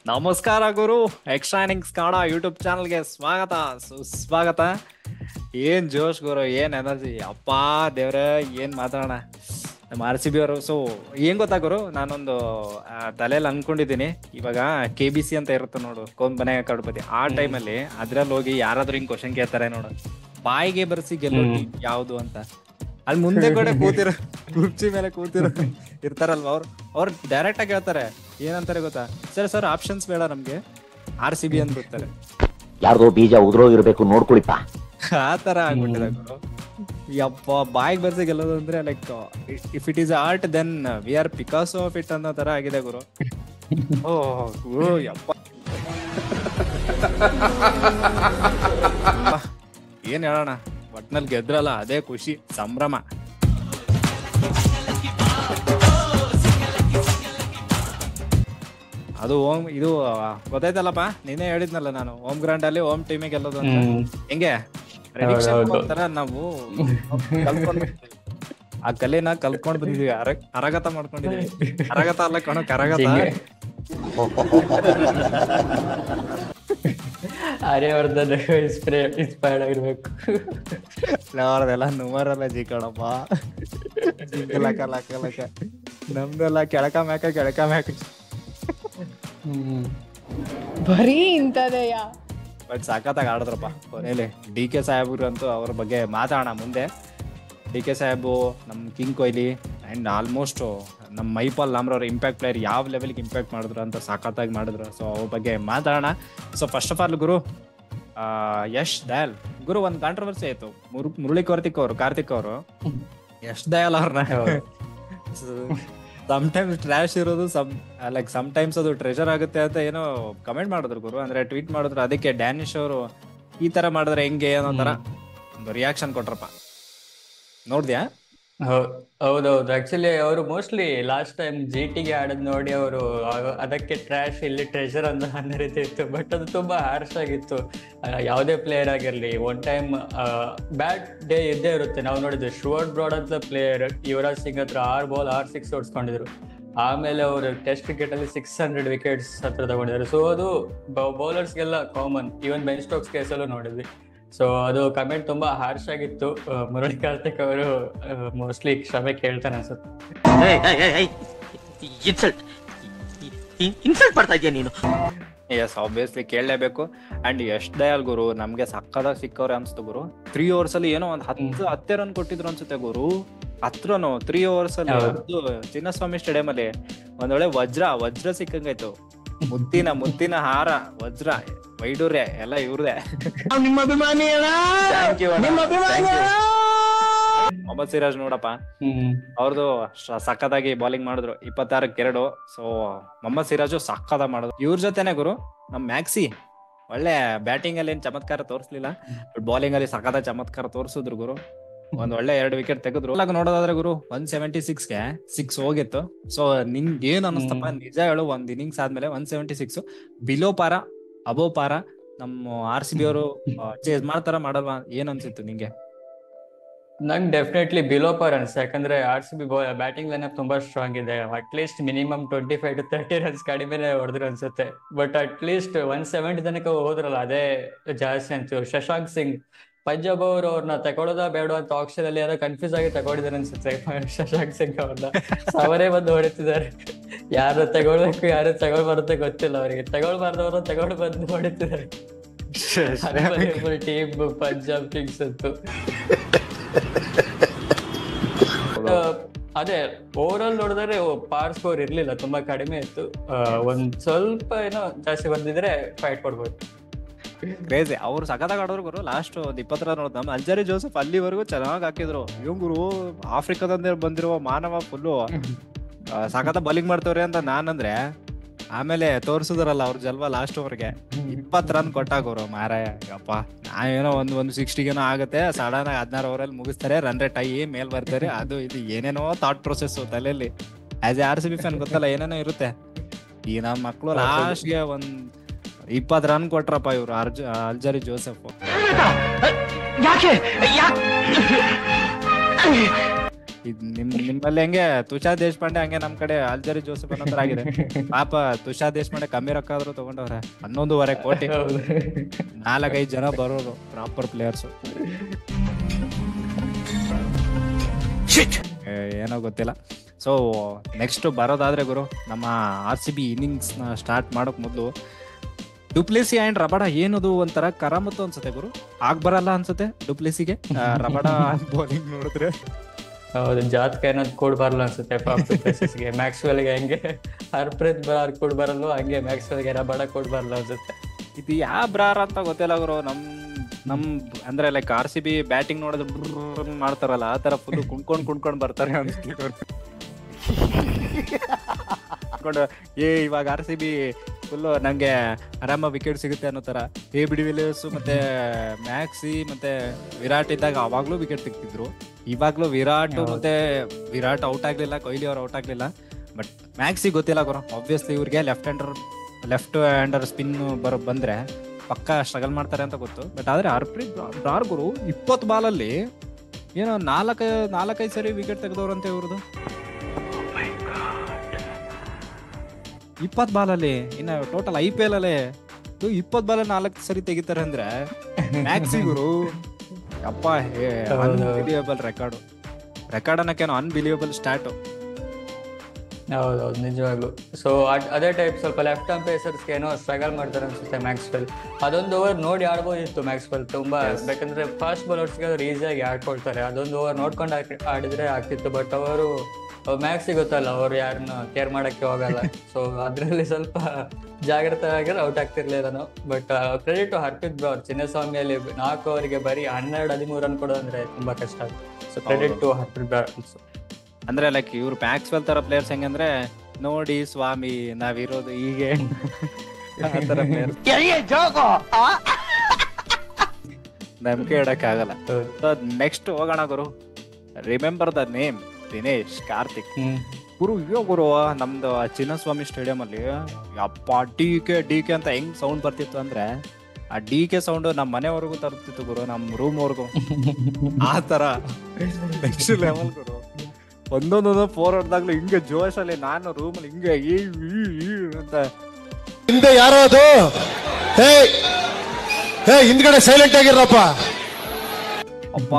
ನಮಸ್ಕಾರ ಗುರು. Extra innings Kannada YouTube ಚಾನಲ್ಗೆ ಸ್ವಾಗತ ಸುಸ್ವಾಗತ. ಏನ್ ಜೋಶ್ ಗುರು, ಏನ್ ಎನರ್ಜಿ, ಅಪ್ಪಾ ದೇವ್ರೆ ಏನ್ ಮಾತಾಡೋಣ. ನಮ್ಮ RCB ಅವರು. ಸೊ ಏನ್ ಗೊತ್ತಾ ಗುರು, ನಾನೊಂದು ತಲೆಯಲ್ಲಿ ಅನ್ಕೊಂಡಿದ್ದೀನಿ, ಇವಾಗ KBC ಅಂತ ಇರುತ್ತೆ ನೋಡು, ಕೋನ್ ಮನೆ ಕಡ್ಪತಿ, ಆ ಟೈಮಲ್ಲಿ ಅದ್ರಲ್ಲಿ ಹೋಗಿ ಯಾರಾದ್ರೂ ಹಿಂಗ್ ಕ್ವಶನ್ ಕೇಳ್ತಾರೆ ನೋಡು, ಬಾಯಿಗೆ ಬರ್ಸಿ ಗೆಲ್ಲೋ ಟೀಮ್ ಯಾವ್ದು ಅಂತ. ಅಲ್ಲಿ ಮುಂದೆ ಕಡೆ ಕೂತಿರೋ ಕುರ್ಚಿ ಮೇಲೆ ಕೂತಿರೋ ಇರ್ತಾರಲ್ವ, ಅವ್ರು ಡೈರೆಕ್ಟ್ ಆಗಿ ಹೇಳ್ತಾರೆ, ಏನಂತಾರೆ ಗೊತ್ತಾ, ಸರ್ ಆಪ್ಷನ್ಸ್ ಬೇಡ ನಮ್ಗೆ, RCB ಅಂದ್ಬಿಡ್ತಾರೆ. ಯಾರ್ದೋ ಬೀಜ ಉದ್ರೋಗಿರ್ಬೇಕು ನೋಡ್ಕೊಳಿಪ್ಪ. ಆ ತರ ಆಗ್ಬಿಟ್ಟಿದೆ ಗುರು. ಯಪ್ಪ, ಬಾಯಿಗೆ ಬರ್ಸಿ ಗೆಲ್ಲೋದು ಅಂದ್ರೆ like if it is art then we are Picasso of it ಅನ್ನೋ ತರ ಆಗಿದೆ ಗುರು. ಓ ಗುರು ಯಪ್ಪ, ಏನ್ ಹೇಳೋಣ, ಒಟ್ನಲ್ಲಿ ಗೆದ್ರಲ್ಲ ಅದೇ ಖುಷಿ, ಸಂಭ್ರಮ. ಅದು ಇದು ಗೊತ್ತಾಯ್ತಲ್ಲಪ್ಪ, ನೀನೇ ಹೇಳಿದ್ನಲ್ಲ ನಾನು, ಹೋಮ್ ಗ್ರೌಂಡ್ ಅಲ್ಲಿ ಹೋಮ್ ಟೀಮಿಗೆ ಗೆಲ್ಲೋದು ಅಂತ. ಹೆಂಗೆ ತರ ನಾವು ಆ ಕಲೆನ ಕಲ್ತ್ಕೊಂಡ್ ಬಂದಿದೀವಿ, ಅರಗತ ಮಾಡ್ಕೊಂಡಿದೀವಿ. ಅರಗತ ಅಲ್ಲ ಕಣೋ, ಕರಗತ. ಆರ್ಯವರ್ಧನ್ ಇನ್ಸ್ಪೈರ್ಡ್ ಆಗಿರ್ಬೇಕು. ಅವ್ರದೆಲ್ಲ ನುಮರಲ್ಲ ಜಿ ಕಣಪ್ಪ, ಲಕ ಲಕ ಲಕ. ನಮ್ದೆಲ್ಲ ಕೆಳಕ ಮ್ಯಾಕ ಬರೀ ಇಂತದೆಯಾ. ಬಟ್ ಸಖತ್ತಾಗಿ ಆಡಿದ್ರಪ್ಪ ಕೊನೆಯಲ್ಲಿ. DK ಸಾಹೇಬ್ರು ಅಂತೂ ಅವ್ರ ಬಗ್ಗೆ ಮಾತಾಡೋಣ ಮುಂದೆ. DK ಸಾಹೇಬು, ನಮ್ ಕಿಂಗ್ ಕೊಹ್ಲಿ ಅಂಡ್ ಆಲ್ಮೋಸ್ಟ್ ನಮ್ಮ ಮೈಪಾಲ್ ಲಾಮ್ರವ್ರ ಇಂಪ್ಯಾಕ್ಟ್ ಪ್ಲೇಯರ್ ಯಾವ ಲೆವೆಲ್ಗೆ ಇಂಪ್ಯಾಕ್ಟ್ ಮಾಡಿದ್ರು ಅಂತ ಸಖತ್ತಾಗಿ ಮಾಡಿದ್ರು. ಸೊ ಅವ್ರ ಬಗ್ಗೆ ಮಾತಾಡೋಣ. ಸೊ ಫಸ್ಟ್ ಆಫ್ ಆಲ್ ಗುರು, ಯಶ್ ದಯಾಲ್ ಗುರು, ಒಂದ್ ಕಾಂಟ್ರವರ್ಸಿ ಆಯ್ತು. ಮುರಳಿ ಕಾರ್ತಿಕ್ ಅವರು ಯಶ್ ದಯಾಲ್ ಅವ್ರನ್ನ ಸಮ್ಟೈಮ್ಸ್ ಟ್ರ್ಯಾಶ್ ಇರೋದು, ಲೈಕ್ ಸಮ್ಟೈಮ್ಸ್ ಅದು ಟ್ರೆಷರ್ ಆಗುತ್ತೆ ಅಂತ ಏನೋ ಕಮೆಂಟ್ ಮಾಡಿದ್ರು ಗುರು, ಅಂದ್ರೆ ಟ್ವೀಟ್ ಮಾಡಿದ್ರು. ಅದಕ್ಕೆ ಡ್ಯಾನಿಶ್ ಅವರು ಈ ತರ ಮಾಡಿದ್ರೆ ಹೆಂಗೆ ಅನ್ನೋ ತರ ಒಂದು ರಿಯಾಕ್ಷನ್ ಕೊಟ್ರಪ್ಪ, ನೋಡ್ದ್ಯಾ? ಹೌದೌದು. ಆಕ್ಚುಲಿ ಅವರು ಮೋಸ್ಟ್ಲಿ ಲಾಸ್ಟ್ ಟೈಮ್ GTಗೆ ಆಡೋದ್ ನೋಡಿ ಅವರು ಅದಕ್ಕೆ ಟ್ರ್ಯಾಶ್, ಇಲ್ಲಿ ಟ್ರೆಷರ್ ಅನ್ನೋ ರೀತಿ ಇತ್ತು. ಬಟ್ ಅದು ತುಂಬಾ ಹಾರ್ಶ್ ಆಗಿತ್ತು. ಯಾವುದೇ ಪ್ಲೇಯರ್ ಆಗಿರ್ಲಿ, ಒನ್ ಟೈಮ್ ಬ್ಯಾಡ್ ಡೇ ಇದ್ದೇ ಇರುತ್ತೆ. ನಾವು ನೋಡಿದ್ವಿ ಶುವರ್ಟ್ ಬ್ರಾಡ್ ಅಂತ ಪ್ಲೇಯರ್ ಯುವರಾಜ್ ಸಿಂಗ್ ಹತ್ರ 6 ಬಾಲ್ 6 ಸಿಕ್ಸ್ ಹೊಡ್ಸ್ಕೊಂಡಿದ್ರು. ಆಮೇಲೆ ಅವರು ಟೆಸ್ಟ್ ಕ್ರಿಕೆಟ್ ಅಲ್ಲಿ 600 ವಿಕೆಟ್ಸ್ ಹತ್ರ ತಗೊಂಡಿದ್ದಾರೆ. ಸೊ ಅದು ಬೌಲರ್ಸ್ಗೆಲ್ಲ ಕಾಮನ್, ಈವನ್ ಬೆನ್ ಸ್ಟೋಕ್ಸ್ ಕೇಸಲ್ಲೂ ನೋಡಿದ್ವಿ. ಸೊ ಅದು ಕಮೆಂಟ್ ತುಂಬಾ ಹಾರ್ಶ್ ಆಗಿತ್ತು. ಮುರಳಿ ಕಾರ್ತಿಕ್ ಅವರು ಮೋಸ್ಟ್ಲಿ ಕ್ಷಮೆ ಕೇಳ್ತಾನೆ ಅನ್ಸುತ್ತೆ. ಇನ್ಸಲ್ಟ್ ಮಾಡ್ತಾ ಇದೀಯ ನೀನು. ಎಸ್, ಆಬ್ವಿಯಸ್ಲಿ ಕೇಳಲೇಬೇಕು. ಅಂಡ್ ಯಶ್ ದಯಾಲ್ ಗುರು ನಮ್ಗೆ ಸಕ್ಕದಾಗಿ ಸಿಕ್ಕವ್ರೆ ಅನ್ಸ್ತು ಗುರು. 3 overs ಅಲ್ಲಿ ಏನೋ ಒಂದ್ 10 ರನ್ ಕೊಟ್ಟಿದ್ರು ಅನ್ಸುತ್ತೆ ಗುರು. 10 ರನ್ 3 overs ಅಲ್ಲಿ. ಚಿನ್ನಸ್ವಾಮಿ ಸ್ಟೇಡಿಯಂ ಅಲ್ಲಿ ಒಂದೊಳ್ಳೆ ವಜ್ರ ಸಿಕ್ಕಂಗಾಯ್ತು. ಮುತ್ತಿನ ಹಾರ, ವಜ್ರ, ವೈಡೂರ್ಯ ಎಲ್ಲ ಇವ್ರದೇ. ಮೊಹಮ್ಮದ್ ಸಿರಾಜ್ ನೋಡಪ್ಪ, ಅವ್ರದ್ದು ಸಕ್ಕದಾಗಿ ಬೌಲಿಂಗ್ ಮಾಡಿದ್ರು. 26ಕ್ಕೆ 2. ಸೊ ಮೊಹಮ್ಮದ್ ಸಿರಾಜು ಸಕ್ಕದ ಮಾಡಿದ್ರು. ಇವ್ರ ಜೊತೆನೆ ಗುರು ನಮ್ ಮ್ಯಾಕ್ಸಿ ಒಳ್ಳೆ ಬ್ಯಾಟಿಂಗ್ ಅಲ್ಲಿ ಏನ್ ಚಮತ್ಕಾರ ತೋರಿಸ್ಲಿಲ್ಲ, ಬಟ್ ಬೌಲಿಂಗ್ ಅಲ್ಲಿ ಸಕ್ಕದ ಚಮತ್ಕಾರ ತೋರಿಸಿದ್ರು ಗುರು. ಒಂದ್ ಒಳ್ಳೆ 2 ವಿಕೆಟ್ ತೆಗೆದ್ರು. ನೋಡೋದಾದ್ರೆ ಗುರು 176ಗೆ 6 ಹೋಗಿತ್ತು. ಸೊ ನಿನ್ಗೆ ಏನ್ ಅನಿಸ್ತಪ್ಪ, ನಿಜ ಹೇಳು, ಒಂದ್ ಇನ್ನಿಂಗ್ಸ್ ಆದ್ಮೇಲೆ 176 ಬಿಲೋ ಪಾರ ಅಬೋ ಪಾರ ನಮ್ಮ RCB ಅವರು ಚೇಸ್ ಮಾಡ್ತಾರ ಮಾಡಲ್ವಾ, ಏನ್ ಅನ್ಸಿತ್ತು ನಿಂಗೆ? ನಂಗೆ ಡೆಫಿನೆಟ್ಲಿ ಬಿಲೋ ಪಾರ್ ಅನ್ಸುತ್ತೆ. ಯಾಕಂದ್ರೆ RCB ಬ್ಯಾಟಿಂಗ್ ಲೈನಪ್ ತುಂಬಾ ಸ್ಟ್ರಾಂಗ್ ಇದೆ. ಅಟ್ಲೀಸ್ಟ್ ಮಿನಿಮಮ್ 25 to 30 ರನ್ಸ್ ಕಡಿಮೆನೆ ಹೊಡೆದ್ರು ಅನ್ಸುತ್ತೆ. ಬಟ್ ಅಟ್ಲೀಸ್ಟ್ 170 ತನಕ ಹೋದ್ರಲ್ಲ, ಅದೇ ಜಾಸ್ತಿ ಅಂತು. ಶಶಾಂಕ್ ಸಿಂಗ್ ಪಂಜಾಬ್ ಅವರು ಅವ್ರನ್ನ ತಗೊಳ್ಳೋದ ಬೇಡ ಅಂತ ಆಕ್ಷನ್ ಅಲ್ಲಿ ಯಾರೋ ಕನ್ಫ್ಯೂಸ್ ಆಗಿ ತಗೊಂಡಿದ್ದಾರೆ ಅನ್ಸುತ್ತೆ. ಶಶಾಂಕ್ ಸಿಂಗ್ ಅವ್ರನ್ನ ಅವರೇ ಬಂದು ಹೊಡಿತಿದ್ದಾರೆ. ಯಾರು ತಗೊಳ್ಬೇಕು ಯಾರು ತಗೊಳ್ಬಾರುತ್ತೆ ಗೊತ್ತಿಲ್ಲ ಅವರಿಗೆ. ತಗೊಳ್ಬಾರ್ದವ್ರು ತಗೊಂಡು ಬಂದು ಹೊಡಿತಿದ್ದಾರೆ. ಟೀಮ್ ಪಂಜಾಬ್ ಕಿಂಗ್ಸ್ ಅಂತೂ. ಅದೇ ಓವರ್ ಆಲ್ ನೋಡಿದ್ರೆ ಪಾರ್ ಸ್ಕೋರ್ ಇರ್ಲಿಲ್ಲ, ತುಂಬಾ ಕಡಿಮೆ ಇತ್ತು. ಒಂದ್ ಸ್ವಲ್ಪ ಏನೋ ಜಾಸ್ತಿ ಬಂದಿದ್ರೆ ಫೈಟ್ ಕೊಡ್ಬೋದು. ಕ್ರೇಜಿ, ಅವ್ರು ಸಖತ್ತಾಗಿ ಆಡೋರು ಗುರು. ಲಾಸ್ಟ್ 20 ರನ್ ನೋಡ್, ನಮ್ಮ ಅಲ್ಜಾರಿ ಜೋಸೆಫ್ ಅಲ್ಲಿವರೆಗೂ ಚೆನ್ನಾಗಿ ಹಾಕಿದ್ರು. ಇವ್ ಗುರು ಆಫ್ರಿಕಾದಿಂದ ಬಂದಿರುವ ಮಾನವ ಫುಲ್ಲು ಸಖತ್ತ ಬೌಲಿಂಗ್ ಮಾಡ್ತವ್ರೆ ಅಂತ ನಾನಂದ್ರೆ, ಆಮೇಲೆ ತೋರ್ಸುದ್ರಲ್ಲ ಅವ್ರ ಜಲ್ವಾ ಲಾಸ್ಟ್ ಓವರ್ಗೆ 20 ರನ್ ಕೊಟ್ಟಾಗೋರು ಮಾರಾಯ. ಯಪ್ಪ, ನಾವೇನೋ ಒಂದು 60ಗೇನೋ ಆಗುತ್ತೆ, ಸಡನ್ ಆಗಿ 16 ಓವರಲ್ಲಿ ಮುಗಿಸ್ತಾರೆ, ರನ್ ರೇಟ್ ಮೇಲ್ ಬರ್ತಾರೆ. ಅದು ಇದು ಏನೇನೋ ಥಾಟ್ ಪ್ರೊಸೆಸ್ ತಲೆಯಲ್ಲಿ. ಆಸ್ ಎ RCB ಫ್ಯಾನ್ ಗೊತ್ತಲ್ಲ, ಏನೇನೋ ಇರುತ್ತೆ. ಈ ನಮ್ಮ ಮಕ್ಳು ಲಾಸ್ಟ್ಗೆ 20 ರನ್ ಕೊಟ್ರಪ್ಪ ಇವ್ರು ಅಲ್ಜಾರಿ ಜೋಸೆಫ್. ನಿಮ್ಮಲ್ಲಿ ಹೆಂಗೆ ತುಷಾರ್ ದೇಶಪಾಂಡೆ ಹಂಗೆ ನಮ್ ಕಡೆ ಅಲ್ಜರಿ ಜೋಸೆಫ್ ಅನ್ನೋ ತರ ಆಗಿದೆ. ಪಾಪ ತುಷಾರ್ ದೇಶಪಾಂಡೆ ಕಮ್ಮಿ ರೊಕ್ಕ ಆದ್ರೂ ತಗೊಂಡವ್ರೆ, 11.5 ಕೋಟಿ. 4-5 ಜನ ಬರೋರು ಪ್ರಾಪರ್ ಪ್ಲೇಯರ್ಸ್. ಏನೋ ಗೊತ್ತಿಲ್ಲ. ಸೊ ನೆಕ್ಸ್ಟ್ ಬರೋದಾದ್ರೆ ಗುರು, ನಮ್ಮ RCB ಇನ್ನಿಂಗ್ಸ್ ನ ಸ್ಟಾರ್ಟ್ ಮಾಡೋಕ್ ಮೊದ್ಲು ಡುಪ್ಲೆಸಿ ಅಂಡ್ ರಬಡ ಏನದು ಒಂಥರ ಕರಾಮತ್ತು ಅನ್ಸುತ್ತೆ ಗುರು. ಬರಲ್ಲ ಅನ್ಸುತ್ತೆ ಡುಪ್ಲೆಸಿಗೆ ರಬಡ ಬೌಲಿಂಗ್ ನೋಡಿದ್ರೆ. ಹೌದು, ಜಾತಕ ಏನಾದ್ರು ಕೂಡ ಬರಲ್ಲ ಅನ್ಸುತ್ತೆ ಗೆ. ಮ್ಯಾಕ್ಸ್ವೆಲ್ಗೆ ಹೆಂಗೆ ಹರ್ಪ್ರೀತ್ ಬ್ರಾರ್ ಕೂಡ ಬರಲ್ಲ, ಹಂಗೆ ಮ್ಯಾಕ್ಸ್ವೆಲ್ಗೆ ರಬಡ ಕೂಡ ಬರಲ್ಲ ಅನ್ಸುತ್ತೆ. ಇದು ಯಾವ ಬ್ರಾರ್ ಅಂತ ಗೊತ್ತಿಲ್ಲ ಗುರು. ನಮ್ ಅಂದ್ರೆ ಲೈಕ್ RCB ಬ್ಯಾಟಿಂಗ್ ನೋಡಿದ್ರೆ ಮಾಡ್ತಾರಲ್ಲ, ಆ ತರ ಫುಲ್ ಕುಣ್ಕೊಂಡ್ ಬರ್ತಾರೆ ಅನ್ಸ್ಕೊಂಡು. ಇವಾಗ RCB ಫುಲ್ ನಂಗೆ ಆರಾಮ ವಿಕೆಟ್ ಸಿಗುತ್ತೆ ಅನ್ನೋ ತರ ಬಿಡಿ ವಿಲಿಯರ್ಸ್ ಮತ್ತೆ ಮ್ಯಾಕ್ಸಿ ಮತ್ತೆ ವಿರಾಟ್ ಇದ್ದಾಗ ಅವಾಗ್ಲೂ ವಿಕೆಟ್ ತೆಗ್ತಿದ್ರು. ಇವಾಗ್ಲೂ ವಿರಾಟ್ ಔಟ್ ಆಗ್ಲಿಲ್ಲ, ಕೊಹ್ಲಿ ಅವ್ರು ಔಟ್ ಆಗ್ಲಿಲ್ಲ. ಬಟ್ ಮ್ಯಾಕ್ಸಿ ಗೊತ್ತಿಲ್ಲ ಗುರು. ಆಬ್ವಿಯಸ್ಲಿ ಇವ್ರಿಗೆ ಲೆಫ್ಟ್ ಹ್ಯಾಂಡರ್ ಸ್ಪಿನ್ ಬಂದ್ರೆ ಪಕ್ಕ ಸ್ಟ್ರಗಲ್ ಮಾಡ್ತಾರೆ ಅಂತ ಗೊತ್ತು. ಬಟ್ ಆದ್ರೆ ಹರ್ಪ್ರೀತ್ ಬ್ರಾರ್ ಗುರು 20 ಬಾಲಲ್ಲಿ ಏನೋ 4-5 ಸರಿ ವಿಕೆಟ್ ತೆಗೆದವ್ರಂತೆ ಇವ್ರದ್ದು. 20 ಬಾಲಲ್ಲಿ. ಇನ್ನ ಟೋಟಲ್ IPL ಅಲ್ಲೇ 20 ಬಾಲಲ್ಲಿ 4 ಸರಿ ತೆಗಿತಾರೆ ಅಂದ್ರೆ ಮ್ಯಾಕ್ಸಿ ಗುರು ಅಪ್ಪ ಅನ್ಬಿಲಿಯಬಲ್ ರೆಕಾರ್ಡ್ ಅನ್ನಕ್ಕೇನೋ ಅನ್ಬಿಲಿಯಬಲ್ ಸ್ಟಾರ್ಟ್. ಹೌದೌದು, ನಿಜವಾಗ್ಲು. ಸೊ ಅದೇ ಟೈಪ್ ಸ್ವಲ್ಪ ಲೆಫ್ಟ್ ಆರ್ಮ್ ಪೇಸರ್ಸ್ಗೆ ಏನೋ ಸ್ಟ್ರಗಲ್ ಮಾಡ್ತಾರೆ ಅನ್ಸುತ್ತೆ ಮ್ಯಾಕ್ಸ್ವೆಲ್. ಅದೊಂದು ಓವರ್ ನೋಡಿ ಆಡ್ಬೋದಿತ್ತು ಮ್ಯಾಕ್ಸ್ವೆಲ್ ತುಂಬಾ, ಬೇಕಂದ್ರೆ ಫಾಸ್ಟ್ ಬೌಲರ್ಸ್ಗೆ ಅವ್ರು ಈಸಿಯಾಗಿ ಆಡ್ಕೊಳ್ತಾರೆ. ಅದೊಂದು ಓವರ್ ನೋಡ್ಕೊಂಡು ಆಡಿದ್ರೆ ಆಗ್ತಿತ್ತು. ಬಟ್ ಅವರು ಮ್ಯಾಕ್ಸಿ ಗೊತ್ತಲ್ಲ, ಅವ್ರು ಯಾರನ್ನ ಕೇರ್ ಮಾಡಕ್ಕೆ ಹೋಗಲ್ಲ. ಸೊ ಅದ್ರಲ್ಲಿ ಸ್ವಲ್ಪ ಜಾಗ್ರತೆ ಆಗಿರೋ ಔಟ್ ಆಗ್ತಿರ್ಲಿಲ್ಲ ನಾನು. But credit to Harpreet Brar. ಚಿನ್ನಸ್ವಾಮಿಯಲ್ಲಿ 4 ಓವರ್ಗೆ ಬರೀ 12-13 ರನ್ ಕೊಡೋದಂದ್ರೆ ತುಂಬಾ ಕಷ್ಟ. So credit to Harpreet Brar also. ಅಂದ್ರೆ ಲೈಕ್ ಇವ್ರು ಮ್ಯಾಕ್ಸ್ವೆಲ್ ತರ ಪ್ಲೇಯರ್ಸ್ ಹೆಂಗಂದ್ರೆ, ನೋಡಿ ಸ್ವಾಮಿ ನಾವಿರೋದು ಹೀಗೆ ತರ ಪ್ಲೇಯರ್ಸ್ ನಂಬಿಕೆ ಇಡಕ್ ಆಗಲ್ಲ. ನೆಕ್ಸ್ಟ್ ಹೋಗೋಣ ಗುರು. Remember the name Dinesh Karthik ಗುರು. ಗುರು ನಮ್ದು ಚಿನ್ನಸ್ವಾಮಿ ಸ್ಟೇಡಿಯಂ ಅಲ್ಲಿ ಅಪ್ಪ ಡಿ ಕೆ ಅಂತ ಹೆಂಗ್ ಸೌಂಡ್ ಬರ್ತಿತ್ತು ಅಂದ್ರೆ, ಆ DK ಸೌಂಡ್ ನಮ್ಮ ಮನೆವರೆಗೂ ತರುತ್ತಿತ್ತು ಗುರು, ನಮ್ ರೂಮ್ ವರ್ಗು. ಆ ತರ ನೆಕ್ಸ್ಟ್ ಲೆವೆಲ್ ಗುರು. ಒಂದೊಂದು 4 ಹೊಡೆದಾಗ್ಲೂ ಹಿಂಗೆ ಜೋಶಲ್ಲಿ ನಾನು ರೂಮಲ್ಲಿ ಹಿಂಗೆ ಅಂತ. ಹಿಂದೆ ಯಾರೋ ಅದು ಹಿಂದ್ಗಡೆ ಸೈಲೆಂಟ್ ಆಗಿರಪ್ಪ. ಅಪ್ಪ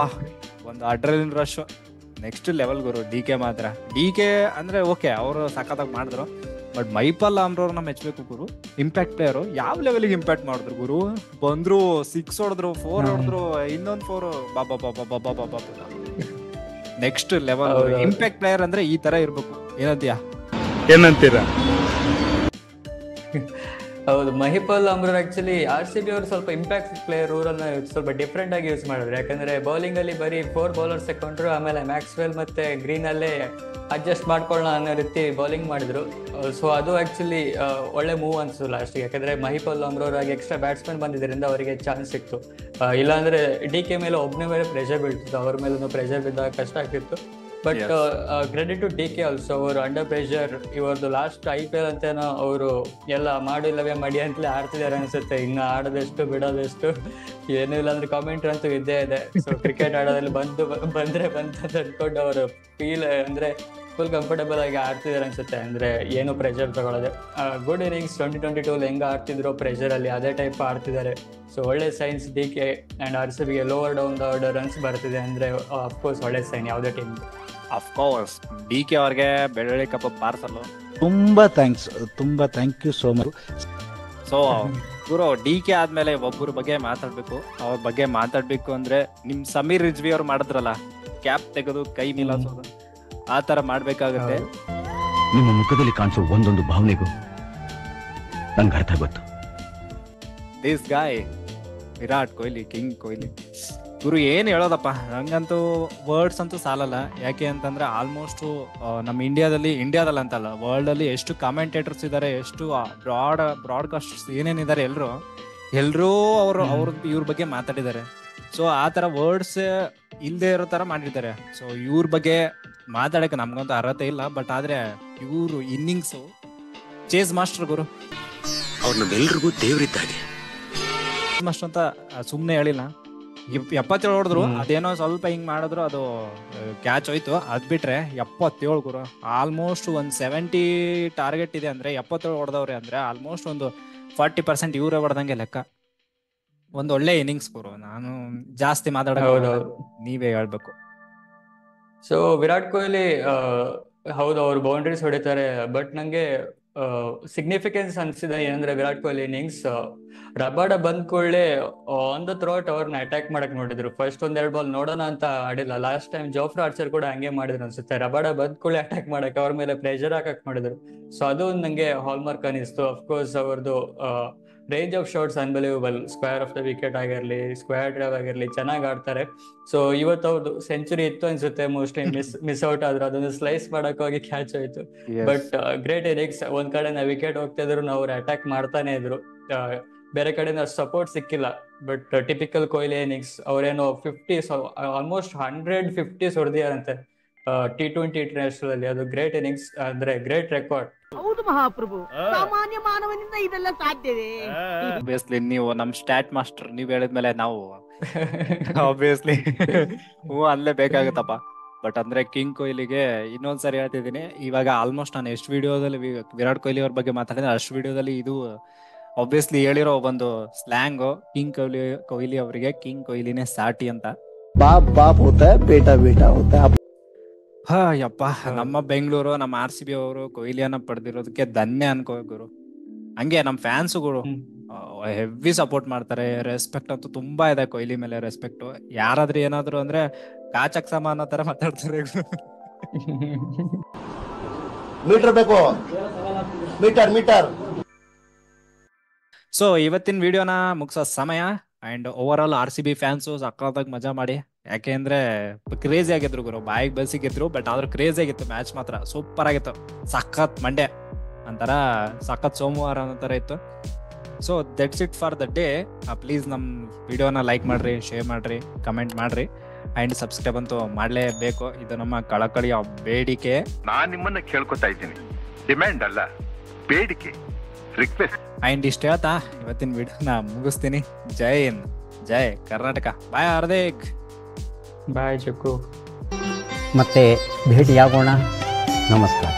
ಒಂದು ಅಡ್ರೆಲಿನ್ ರಶ್ ನೆಕ್ಸ್ಟ್ ಲೆವೆಲ್ ಗುರು. DK ಮಾತ್ರ DK ಅಂದ್ರೆ ಓಕೆ, ಅವರು ಸಖತ್ತಾಗಿ ಮಾಡಿದ್ರು. ಬಟ್ ಮೈಪಾಲ್ ಆಮ್ರವ್ರನ್ನ ಮೆಚ್ಚಬೇಕು ಗುರು. ಇಂಪ್ಯಾಕ್ಟ್ ಪ್ಲೇಯರು ಯಾವ ಲೆವೆಲ್ಗೆ ಇಂಪ್ಯಾಕ್ಟ್ ಮಾಡಿದ್ರು ಗುರು. ಬಂದ್ರು 6 ಹೊಡೆದ್ರು, 4 ಹೊಡೆದ್ರು, ಇನ್ನೊಂದು 4. ಬಾಬಾ ನೆಕ್ಸ್ಟ್ ಲೆವೆಲ್ ಇಂಪ್ಯಾಕ್ಟ್ ಪ್ಲೇಯರ್ ಅಂದ್ರೆ ಈ ತರ ಇರ್ಬೇಕು. ಏನಂತೀರಾ? ಹೌದು, ಮಹಿಪಾಲ್ ಅಮ್ರರ್ ಆಕ್ಚುಲಿ RCB ಅವರು ಸ್ವಲ್ಪ ಇಂಪ್ಯಾಕ್ಟ್ ಪ್ಲೇಯರ್ ರೂರನ್ನ ಸ್ವಲ್ಪ ಡಿಫ್ರೆಂಟ್ ಆಗಿ ಯೂಸ್ ಮಾಡಿದ್ರು. ಯಾಕಂದ್ರೆ ಬೌಲಿಂಗ್ ಅಲ್ಲಿ ಬರೀ 4 ಬೌಲರ್ಸ್ ತಕೊಂಡ್ರು, ಆಮೇಲೆ ಮ್ಯಾಕ್ಸ್ವೆಲ್ ಮತ್ತೆ ಗ್ರೀನ್ ಅಲ್ಲೇ ಅಡ್ಜಸ್ಟ್ ಮಾಡ್ಕೊಳ್ಳೋಣ ಅನ್ನೋ ರೀತಿ ಬೌಲಿಂಗ್ ಮಾಡಿದ್ರು. ಸೊ ಅದು ಆಕ್ಚುಲಿ ಒಳ್ಳೆ ಮೂವ್ ಅನ್ಸುತ್ತೆ ಲಾಸ್ಟ್ಗೆ. ಯಾಕಂದ್ರೆ ಮಹಿಪಾಲ್ ಅಮ್ರರ್ ಆಗಿ ಎಕ್ಸ್ಟ್ರಾ ಬ್ಯಾಟ್ಸ್ಮನ್ ಬಂದಿದ್ದರಿಂದ ಅವರಿಗೆ ಚಾನ್ಸ್ ಸಿಕ್ತು. ಇಲ್ಲಾಂದ್ರೆ DK ಮೇಲೆ ಒಬ್ಬನೇ ಮೇಲೆ ಪ್ರೆಷರ್ ಬೀಳ್ತಿತ್ತು, ಅವ್ರ ಮೇಲೂ ಪ್ರೆಷರ್ ಬಿದ್ದಾಗ ಕಷ್ಟ ಆಗ್ತಿತ್ತು. But credit to DK also. ಅವರು ಅಂಡರ್ ಪ್ರೆಷರ್ ಇವರದು ಲಾಸ್ಟ್ IPL ಅಂತೇನೋ ಅವರು ಎಲ್ಲ ಮಾಡಿಲ್ಲವೇ ಮಡಿ ಅಂತಲೇ ಆಡ್ತಿದ್ದಾರೆ ಅನ್ಸುತ್ತೆ. ಇನ್ನು ಆಡೋದೆಷ್ಟು ಬಿಡೋದೆಷ್ಟು ಏನೂ ಇಲ್ಲ ಅಂದ್ರೆ ಕಾಮೆಂಟ್ರಿ ಅಂತೂ ಇದ್ದೇ ಇದೆ. ಸೊ ಕ್ರಿಕೆಟ್ ಆಡೋದ್ರಲ್ಲಿ ಬಂದ್ರೆ ಅಂತ ಅನ್ಕೊಂಡು ಅವರು ಅಂದ್ರೆ ಫುಲ್ ಕಂಫರ್ಟಬಲ್ ಆಗಿ ಆಡ್ತಿದ್ದಾರೆ ಅನ್ಸುತ್ತೆ. ಅಂದ್ರೆ ಏನು ಪ್ರೆಷರ್ ತಗೊಳ್ಳೋದೆ. ಗುಡ್ ಇನ್ನಿಂಗ್ಸ್ 2022 ಹೆಂಗ ಆಡ್ತಿದ್ರು ಪ್ರೆಷರ್ ಅಲ್ಲಿ, ಅದೇ ಟೈಪ್ ಆಡ್ತಿದ್ದಾರೆ. ಸೊ ಒಳ್ಳೆ ಸೈನ್ಸ್ DK ಅಂಡ್ RCBಗೆ lower down the order runs ಬರ್ತಿದೆ ಅಂದ್ರೆ ಅಫ್ಕೋರ್ಸ್ ಒಳ್ಳೆ ಸೈನ್ ಯಾವುದೇ ಟೀಮ್. ಅಫ್ಕೋರ್ಸ್ DK ಅವ್ರಿಗೆ ಬೆಳ್ಳಿ ಕಪ್ ಪಾರ್ಸಲ್. ತುಂಬಾ thank you so much. So ಗುರು DK ಆದ್ಮೇಲೆ ಒಬ್ಬರ ಬಗ್ಗೆ ಮಾತಾಡ್ಬೇಕು. ಅವ್ರ ಬಗ್ಗೆ ಮಾತಾಡ್ಬೇಕು ಅಂದ್ರೆ ನಿಮ್ ಸಮೀರ್ ರಿಜ್ವಿ ಅವ್ರು ಮಾಡಿದ್ರಲ್ಲ, ಕ್ಯಾಪ್ ತೆಗೆದು ಕೈ ಮಿಲಾಸೋದು, ಆ ತರ ಮಾಡ್ಬೇಕಾಗತ್ತೆ. ನಿಮ್ಮ ಮುಖದಲ್ಲಿ ಕಾಣಿಸೋ ಒಂದೊಂದು ಭಾವನೆಗೂ ನನ್ಗೆ ಅರ್ಥ ಗೊತ್ತು. ದಿಸ್ ಗಾಯ್ ವಿರಾಟ್ ಕೊಹ್ಲಿ, ಕಿಂಗ್ ಕೊಹ್ಲಿ ಗುರು. ಏನ್ ಹೇಳೋದಪ್ಪ, ನಂಗಂತೂ ವರ್ಡ್ಸ್ ಅಂತೂ ಸಾಲಲ್ಲ. ಯಾಕೆ ಅಂತಂದ್ರೆ ಆಲ್ಮೋಸ್ಟ್ ನಮ್ಮ ಇಂಡಿಯಾದಲ್ಲಿ ಅಂತಲ್ಲ, ವರ್ಲ್ಡ್ ಅಲ್ಲಿ ಎಷ್ಟು ಕಾಮೆಂಟೇಟರ್ಸ್ ಇದಾರೆ, ಎಷ್ಟು ಬ್ರಾಡ್ಕಾಸ್ಟರ್ಸ್ ಏನೇನಿದ್ದಾರೆ, ಎಲ್ರೂ ಇವ್ರ ಬಗ್ಗೆ ಮಾತಾಡಿದ್ದಾರೆ. ಸೊ ಆ ತರ ವರ್ಡ್ಸ್ ಇಲ್ದೇ ಇರೋ ತರ ಮಾಡಿರ್ತಾರೆ. ಸೊ ಇವ್ರ ಬಗ್ಗೆ ಮಾತಾಡಕ್ಕೆ ನಮ್ಗಂತೂ ಅರ್ಹತೆ ಇಲ್ಲ. ಬಟ್ ಆದ್ರೆ ಇವ್ರು ಇನ್ನಿಂಗ್ಸ್ ಚೇಸ್ ಮಾಸ್ಟರ್ ಗುರು. ಅವ್ರು ನಮ್ಮೆಲ್ರಿಗೂ ದೇವರಿದ್ದಾಗೆ. ಮಾಸ್ಟರ್ ಅಂತ ಸುಮ್ನೆ ಹೇಳಿಲ್ಲ, 77 ಹೊಡೆದ್ರು, ಅದೇನೋ ಸ್ವಲ್ಪ ಹಿಂಗ್ ಮಾಡಿದ್ರು, ಅದು ಕ್ಯಾಚ್ ಹೋಯ್ತು. ಅದ್ ಬಿಟ್ರೆ 77 ಗುರು, ಆಲ್ಮೋಸ್ಟ್ ಒಂದ್ 70 ಟಾರ್ಗೆಟ್ ಇದೆ ಅಂದ್ರೆ 77 ಹೊಡೆದವ್ರೆ ಅಂದ್ರೆ ಆಲ್ಮೋಸ್ಟ್ ಒಂದು 40% ಇವ್ರೆ ಹೊಡೆದಂಗೆ ಲೆಕ್ಕ. ಒಂದ್ ಒಳ್ಳೆ ಇನ್ನಿಂಗ್ಸ್ ಗುರು. ನಾನು ಜಾಸ್ತಿ ಮಾತಾಡೋದು, ನೀವೇ ಹೇಳ್ಬೇಕು. ಸೊ ವಿರಾಟ್ ಕೊಹ್ಲಿ ಹೌದು ಅವ್ರು ಬೌಂಡ್ರೀಸ್ ಹೊಡಿತಾರೆ, ಬಟ್ ನಂಗೆ ಸಿಗ್ನಿಫಿಕೆನ್ಸ್ ಅನ್ಸಿದೆ ಏನಂದ್ರೆ ವಿರಾಟ್ ಕೊಹ್ಲಿ ಇನ್ನಿಂಗ್ಸ್ ರಬಾಡ ಬಂದ್ ಕೂಡಲೇ ಆನ್ ದ ಥ್ರೋಟ್ ಅವ್ರನ್ನ ಅಟ್ಯಾಕ್ ಮಾಡಕ್ ನೋಡಿದ್ರು. ಫಸ್ಟ್ ಒಂದೆರಡು ಬಾಲ್ ನೋಡೋಣ ಅಂತ ಆಡಿಲ್ಲ. ಲಾಸ್ಟ್ ಟೈಮ್ ಜೋಫ್ರಾ ಆರ್ಚರ್ ಕೂಡ ಹಂಗೆ ಮಾಡಿದ್ರು ಅನ್ಸುತ್ತೆ, ರಬಾಡ ಬಂದ್ ಕೂಡಲೇ ಅಟ್ಯಾಕ್ ಮಾಡಕ್ ಅವ್ರ ಮೇಲೆ ಪ್ರೆಷರ್ ಹಾಕಕ್ ನೋಡಿದ್ರು. ಸೊ ಅದು ನಂಗೆ ಹಾಲ್ಮಾರ್ಕ್ ಅನಿಸ್ತು. ಅಫ್ಕೋರ್ಸ್ ಅವ್ರದ್ದು range of shots unbelievable, square of the wicket ಆಗಿರ್ಲಿ, ಸ್ಕ್ವೇರ್ ಡ್ರೈವ್ ಆಗಿರ್ಲಿ, ಚೆನ್ನಾಗಿ ಆಡ್ತಾರೆ. ಸೊ ಇವತ್ತು ಅವ್ರದ್ದು ಸೆಂಚುರಿ ಇತ್ತು ಅನ್ಸುತ್ತೆ, ಮೋಸ್ಟ್ಲಿ ಮಿಸ್ ಔಟ್ ಆದ್ರು, ಅದನ್ನು ಸ್ಲೈಸ್ ಮಾಡಕ್ ಹೋಗಿ ಕ್ಯಾಚ್ ಹೋಯ್ತು. But great innings. ಒಂದ್ ಕಡೆ ವಿಕೆಟ್ ಹೋಗ್ತಾ ಇದ್ರು, ಅವ್ರು ಅಟ್ಯಾಕ್ ಮಾಡ್ತಾನೆ ಇದ್ರು. ಬೇರೆ ಕಡೆಯಿಂದ ಸಪೋರ್ಟ್ ಸಿಕ್ಕಿಲ್ಲ. But typical Kohli innings. ಅವ್ರೇನೋ 50 ಆಲ್ಮೋಸ್ಟ್ 150 ಹೊಡೆದಿಯಾರಂತೆ T20 ಇಂಟರ್ನ್ಯಾಷನಲ್ ಅಲ್ಲಿ. ಅದು ಗ್ರೇಟ್ ಇನ್ನಿಂಗ್ಸ್, ಅಂದ್ರೆ ಗ್ರೇಟ್ ರೆಕಾರ್ಡ್. ಹೌದು ಮಹಾಪ್ರಭು, ಸಾಮಾನ್ಯ ಮಾನವನಿಂದ ಇದೆಲ್ಲ ಸಾಧ್ಯವೇ? ಆಬ್ವಿಯಸ್ಲಿ ನೀವು ನಮ್ ಸ್ಟಾಟ್ ಮಾಸ್ಟರ್, ನೀವ್ ಹೇಳಿದ್ಮೇಲೆ ನಾವು ಆಬ್ವಿಯಸ್ಲಿ ಅಲ್ಲೇ ಬೇಕಾಗತ್ತಪ್ಪ. ಬಟ್ ಅಂದ್ರೆ ಕಿಂಗ್ ಕೊಹ್ಲಿಗೆ ಇನ್ನೊಂದ್ಸರಿ ಹೇಳ್ತಿದ್ದೀನಿ, ಇವಾಗ ಆಲ್ಮೋಸ್ಟ್ ನಾನು ಎಷ್ಟು ವಿಡಿಯೋದಲ್ಲಿ ವಿರಾಟ್ ಕೊಹ್ಲಿ ಅವ್ರ ಬಗ್ಗೆ ಮಾತಾಡಿದ್ರೆ ಅಷ್ಟು ವಿಡಿಯೋದಲ್ಲಿ ಇದು ಆಬ್ವಿಯಸ್ಲಿ ಹೇಳಿರೋ ಒಂದು ಸ್ಲ್ಯಾಂಗ್, ಕಿಂಗ್ ಕೊಹ್ಲಿ ಅವರಿಗೆ ಕಿಂಗ್ ಕೊಹ್ಲಿನೇ ಸಾಟಿ ಅಂತ. ಬಾಪ್ ಬಾಪ್ ಹೋತಾ ಹೈ, ಬೇಟಾ ಬೇಟಾ ಹೋತಾ ಹೈ. ಯಪ್ಪ, ನಮ್ಮ ಬೆಂಗಳೂರು, ನಮ್ಮ RCB ಅವರು ಕೊಹ್ಲಿಯನ್ನ ಪಡೆದಿರೋದಕ್ಕೆ ಧನ್ಯ ಅನ್ಕೋ ಗುರು. ಹಂಗೆ ನಮ್ ಫ್ಯಾನ್ಸ್ಗಳು ಹೆವಿ ಸಪೋರ್ಟ್ ಮಾಡ್ತಾರೆ. ರೆಸ್ಪೆಕ್ಟ್ ಅಂತೂ ತುಂಬಾ ಇದೆ ಕೊಹ್ಲಿ ಮೇಲೆ, ರೆಸ್ಪೆಕ್ಟ್. ಯಾರಾದ್ರೂ ಏನಾದ್ರು ಅಂದ್ರೆ ಕಾಚಕ್ ಸಮ ಅನ್ನೋ ತರ ಮಾತಾಡ್ತಾರೆ. ಮೀಟರ್ ಬೇಕು, ಮೀಟರ್ ಮೀಟರ್. ಸೊ ಇವತ್ತಿನ ವಿಡಿಯೋನ ಮುಗಿಸೋ ಸಮಯ. And overall RCB fans ಸಕ್ಕತ್ತಾಗಿ ಮಜಾ ಮಾಡಿ, ಯಾಕೆಂದ್ರೆ ಕ್ರೇಜಿ ಆಗಿದ್ರು ಗುರು, ಬಾಯಿಗೆ ಬಲ್ಸಿಗಿದ್ರು. ಬಟ್ ಆದ್ರೂ ಕ್ರೇಜಿ ಆಗಿತ್ತು ಮ್ಯಾಚ್, ಮಾತ್ರ ಸೂಪರ್ ಆಗಿತ್ತು. ಸಖತ್ ಮಂಡ್ಯ ಅಂತಾರ, ಸಖತ್ ಸೋಮವಾರ ಅನ್ನೋ ತರ ಇತ್ತು. So that's it for the day. Please ನಮ್ಮ ವಿಡಿಯೋನ ಲೈಕ್ ಮಾಡ್ರಿ, ಶೇರ್ ಮಾಡ್ರಿ, ಕಮೆಂಟ್ ಮಾಡ್ರಿ, ಅಂಡ್ ಸಬ್ಸ್ಕ್ರೈಬ್ ಅಂತೂ ಮಾಡ್ಲೇಬೇಕು. ಇದು ನಮ್ಮ ಕಳಕಳಿಯ ಬೇಡಿಕೆ. ನಾನ್ ನಿಮ್ಮನ್ನ ಕೇಳ್ಕೊತಾ ಇದ್ದೀನಿ, ಡಿಮ್ಯಾಂಡ್ ಅಲ್ಲ, ಬೇಡಿಕೆ, ರಿಕ್ವೆಸ್ಟ್. ಅಂಡ್ ಇಷ್ಟ ಹೇಳ್ತಾ ಇವತ್ತಿನ ವಿಡಿಯೋನ ಮುಗಿಸ್ತೀನಿ. ಜೈ ಹಿಂದ್, ಜೈ ಕರ್ನಾಟಕ. ಬಾಯ್ ಹಾರ್ದಿಕ್. ಬಾಯ್ ಚಕ್ಕು. ಮತ್ತೆ ಭೇಟಿಯಾಗೋಣ. ನಮಸ್ಕಾರ.